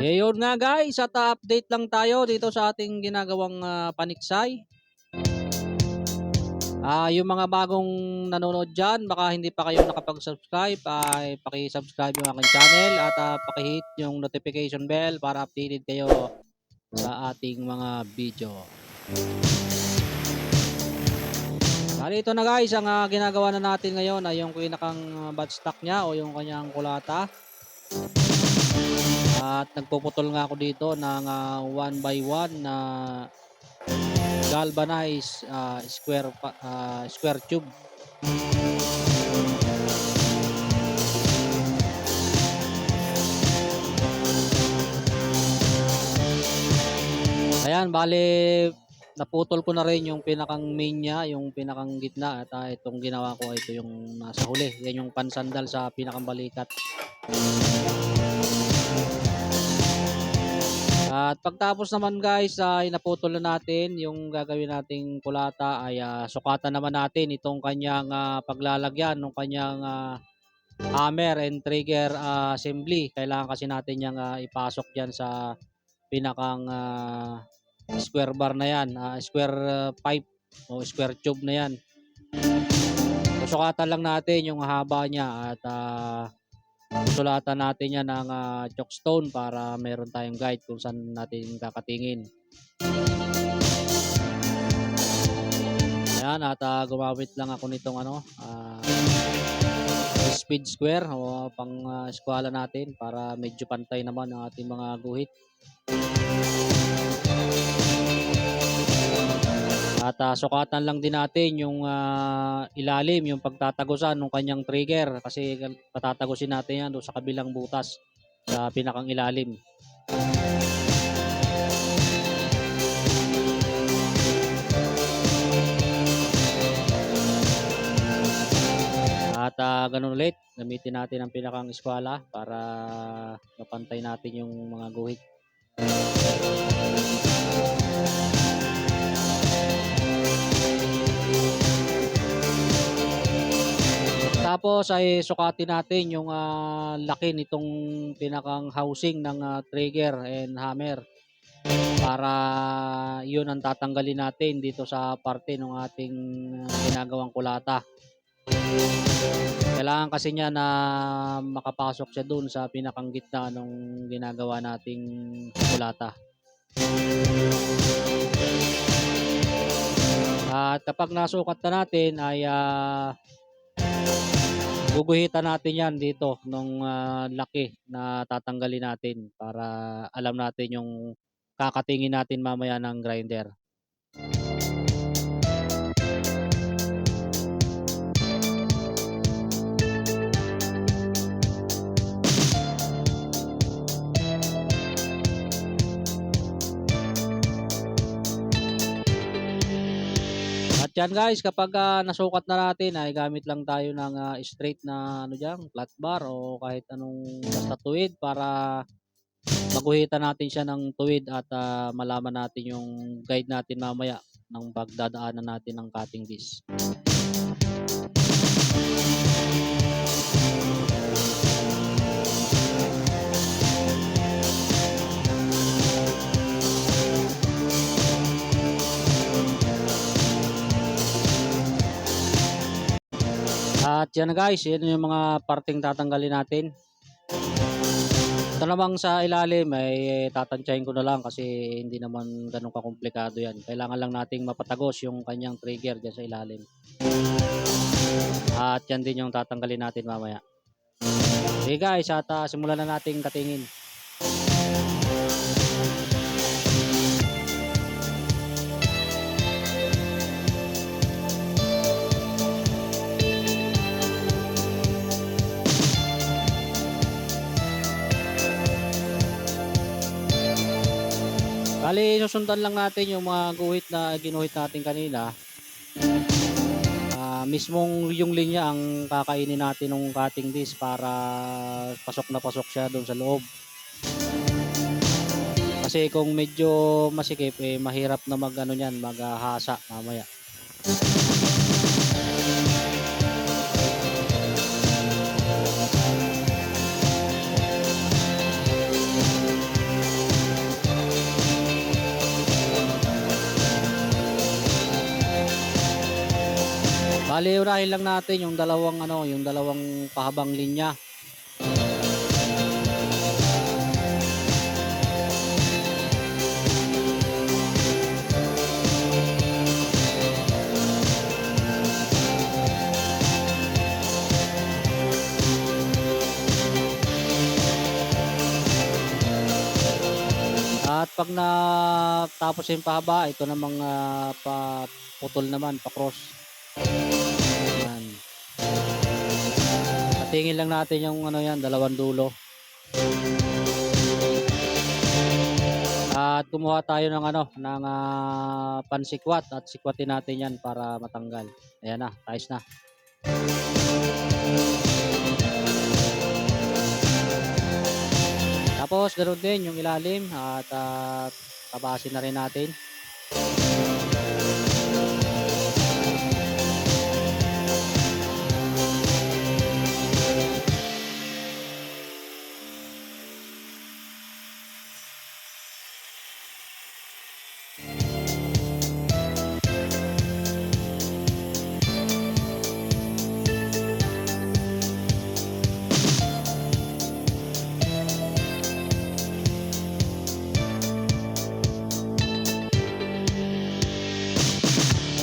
Yun nga guys, at update lang tayo dito sa ating ginagawang paniksay. Yung mga bagong nanonood dyan, baka hindi pa kayo nakapag-subscribe, ay paki-subscribe yung aking channel at paki-hit yung notification bell para updated kayo sa ating mga video. Ito na guys, ang ginagawa na natin ngayon ay yung pinakang batch stock niya o yung kanyang kulata. At nagpuputol nga ako dito ng 1 by 1 na galvanized square tube. Ayan, bale naputol ko na rin yung pinakang main niya, yung pinakang gitna, at itong ginawa ko ito yung nasa huli. Yan yung pansandal sa pinakang balikat. At pagtapos naman guys ay naputol na natin yung gagawin nating kulata, ay sukatan naman natin itong kanyang paglalagyan ng kanyang hammer and trigger assembly. Kailangan kasi natin yang ipasok diyan sa pinakang square bar na yan, square pipe o square tube na yan. Sukatan lang natin yung haba niya at sulatan natin yan ng chalkstone para meron tayong guide kung saan natin kakatingin. Ayan, at gumamit lang ako nitong speed square o pang eskwela natin para medyo pantay naman ang ating mga guhit. At sukatan lang din natin yung ilalim, yung pagtatagusan ng kanyang trigger, kasi patatagusin natin yan doon sa kabilang butas sa pinakang ilalim. At ganun ulit, gamitin natin ang pinakang eskwela para mapantay natin yung mga guhit. Tapos ay sukatin natin yung laki nitong pinakang housing ng trigger and hammer para yun ang tatanggalin natin dito sa parte ng ating ginagawang kulata. Kailangan kasi niya na makapasok siya dun sa pinakang gitna ng ginagawa nating kulata. At kapag nasukat na natin ay guguhitan natin yan dito nung laki na tatanggalin natin para alam natin yung kakatingin natin mamaya ng grinder. At yan guys, kapag nasukat na natin ay gamit lang tayo ng straight na flat bar o kahit anong basta tuwid para maguhitan natin siya ng tuwid at malaman natin yung guide natin mamaya ng pagdadaanan natin ng cutting disc. At yan guys, yan yung mga parting tatanggalin natin. Ito namang sa ilalim ay tatansyahin ko na lang kasi hindi naman ganun kakomplikado yan. Kailangan lang nating mapatagos yung kanyang trigger dyan sa ilalim. At yan din yung tatanggalin natin mamaya. Okay guys, at simulan na nating katingin. Bali, susundan lang natin yung mga guhit na ginuhit natin kanina. Mismong yung linya ang kakainin natin ng cutting disc para pasok na pasok siya doon sa loob. Kasi kung medyo masikip, mahirap na maghasa mamaya. Bale unahin lang natin yung dalawang ano, yung dalawang pahabang linya. At 'pag natapos yung pahaba, ito namang, paputol naman, pa-cross. Yan. Patingin lang natin yung ano yan, dalawang dulo. At kumuha tayo ng ano, ng, pansikwat at sikwatin natin yan para matanggal. Ayan na, ayos na. Tapos ganoon din yung ilalim at, tabasin na rin natin.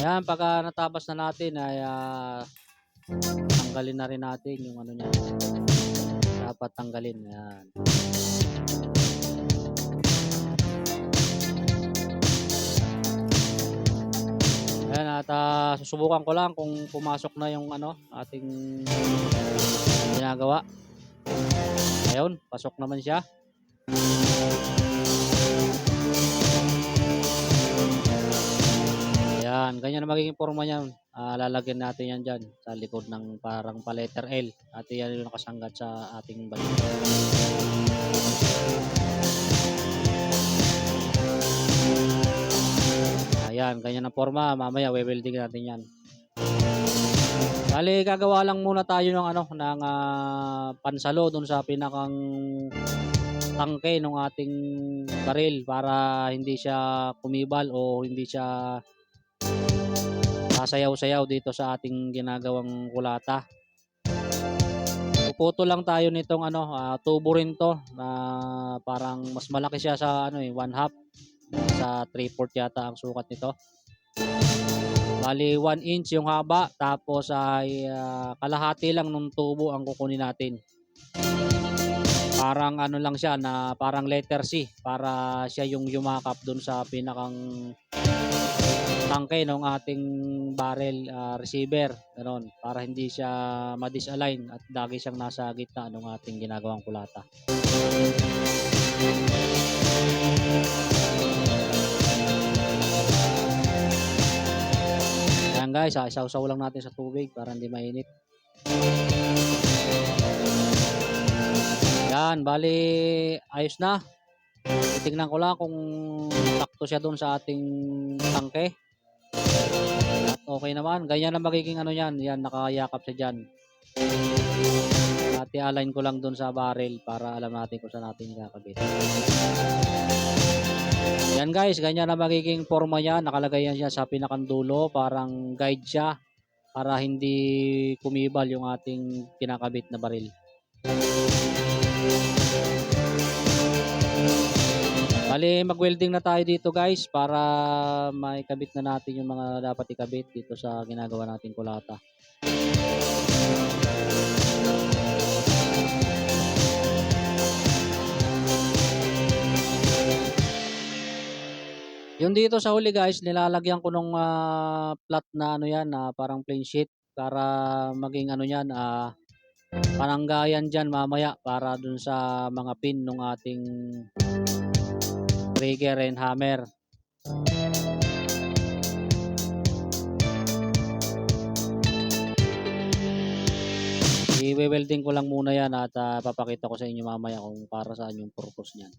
Ayan, pagka natapos na natin ay, tanggalin na rin natin yung ano niya, dapat tanggalin, ayan. Ayan at, susubukan ko lang kung pumasok na yung ano, ating ginagawa. Ayun, pasok naman siya. Ayan, ganyan na magiging forma niyan. Lalagyan natin yan dyan sa likod ng parang pa-letter L at yan yung nakasanggat sa ating balik. Ayan, ganyan ang forma. Mamaya we-welding natin yan. Bali, gagawa lang muna tayo ng ano, ng pansalo dun sa pinakang tangke ng ating baril para hindi siya kumibal o hindi siya sasayaw-sayaw dito sa ating ginagawang kulata. Puputo lang tayo nitong ano, tubo rin to na parang mas malaki siya sa ano 1/2 sa 3/4 yata ang sukat nito. Bali 1 inch yung haba tapos ay kalahati lang ng tubo ang kukunin natin. Parang ano lang siya na parang letter C para siya yung yumakap dun sa pinakang tangke ng ating barrel receiver, ganoon, para hindi siya ma-disalign at lagi siyang nasa gitna ng ating ginagawang kulata. Ayan guys, isaw-saw lang natin sa tubig para hindi mainit. Yan, bali ayos na. Titingnan ko lang kung sakto siya doon sa ating tangke. At okay naman, ganyan na magiging ano yan, yan nakayakap siya dyan. At i-align ko lang doon sa barrel para alam natin kung saan natin kakabit. Yan guys, ganyan na magiging forma niya, nakalagay yan siya sa pinakandulo, parang guide siya para hindi kumibal yung ating kinakabit na baril. Bali, mag-welding na tayo dito guys para maikabit na natin yung mga dapat ikabit dito sa ginagawa nating kulata. Yung dito sa huli guys, nilalagyan ko nung flat na ano yan, parang plain sheet para maging ano yan, pananggayan dyan mamaya para dun sa mga pin ng ating trigger and hammer. I-welding ko lang muna yan at papakita ko sa inyo mamaya kung para saan yung purpose niyan.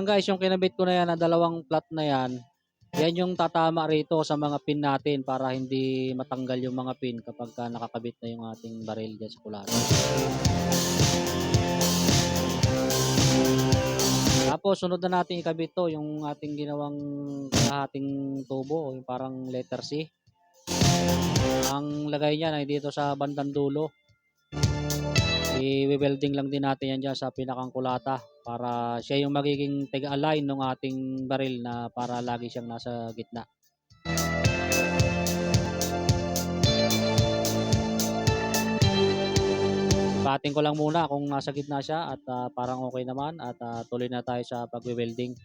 guys, yung kinabit ko na yan na dalawang flat na yan, yan yung tatama rito sa mga pin natin para hindi matanggal yung mga pin kapag nakakabit na yung ating baril dyan sa kulata. Tapos sunod na natin ikabit to yung ating ginawang kalahating tubo, yung parang letter C. Ang lagay niya ay dito sa bandang dulo. I-welding lang din natin yan dyan sa pinakang kulata para siya yung magiging tag-align ng ating baril na para lagi siyang nasa gitna. Pating ko lang muna kung nasa gitna siya at parang okay naman at tuloy na tayo sa pagwe-welding.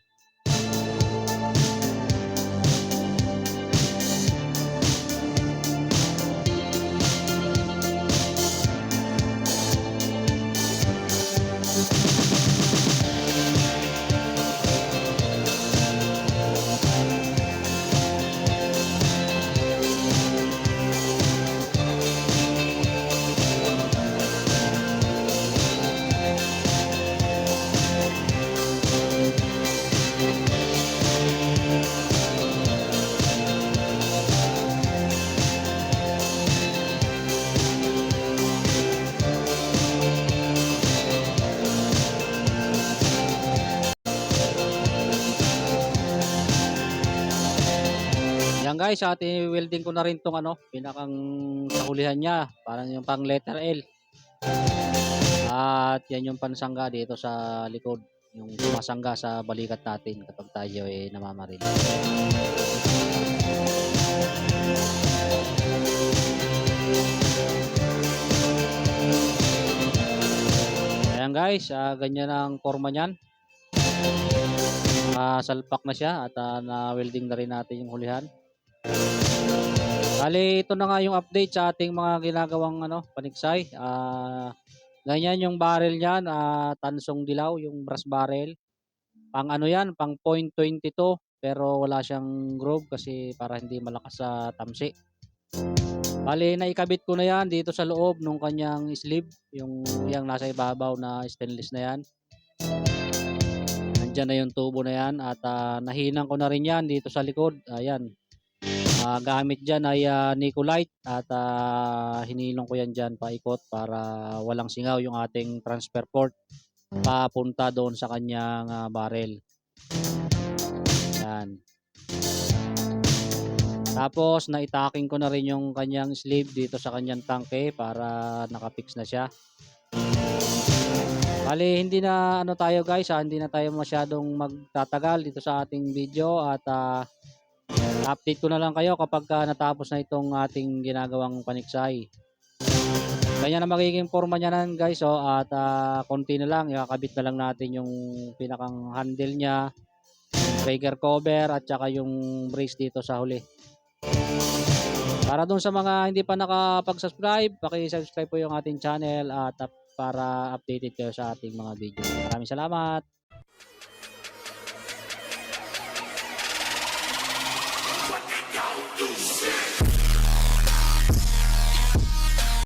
Yan guys, welding ko na rin tong pinakang sahulihan niya, parang yung pang letter L. At yan yung pansangga dito sa likod, yung sumasangga sa balikat natin kapag tayo ay namamaril. Ayan guys, ganyan ang forma niyan. Salpak na siya at na-welding na rin natin yung hulihan. Bali, ito na nga yung update sa ating mga ginagawang paniksay. Ganyan yung barrel niyan, tansong dilaw, yung brass barrel. Pang yan, pang .22 pero wala siyang groove kasi para hindi malakas sa tamsi. Bali, naikabit ko na yan dito sa loob ng kanyang sleeve, yung nasa ibabaw na stainless na yan. Nandiyan na yung tubo na yan at nahinang ko na rin yan dito sa likod. Ayan. Gamit dyan ay Nicolite at hinilong ko yan dyan paikot para walang singaw yung ating transfer port papunta doon sa kanyang barrel. Yan. Tapos naitaking ko na rin yung kanyang sleeve dito sa kanyang tangke para nakapix na siya. Bali, hindi na tayo guys, hindi na tayo masyadong magtatagal dito sa ating video at update ko na lang kayo kapag natapos na itong ating ginagawang paniksay. Ganyan na magiging forma niya nan guys, at konti na lang, ikakabit na lang natin yung pinakang handle niya, trigger cover at saka yung brace dito sa huli. Para dun sa mga hindi pa nakapag-subscribe, paki-subscribe po yung ating channel at para updated kayo sa ating mga video. Maraming salamat.